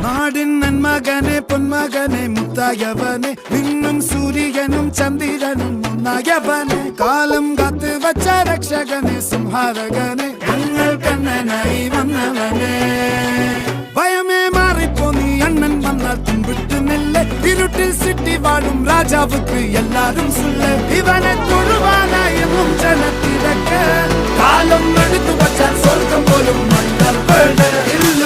നാടിൻ നന്മകനെ പൊന്മകനെ മുത്തായവനെ നിന്നും സൂര്യനും ചന്ദ്രനും ഒന്നായവനെ കാലം കാത്ത് വച്ച രക്ഷകനെ സംഹാരകനെ ഞങ്ങൾ കണ്ണനായി വന്നവനെ ഭയമേ മാറിപ്പോ നീ അണ്ണൻ വന്നാൽ തുമ്പിട്ട് നെല്ല് ഇരുട്ടിൽ സിറ്റി വാഴും രാജാവുക്ക് എല്ലാരും സുല്ല് ഇവനെ തൊഴുവാനായും ജനത്തിരക്ക് കാലം എടുത്തു വച്ചാൽ സ്വർഗം പോലും മണ്ണൽ വീട് ഇല്ല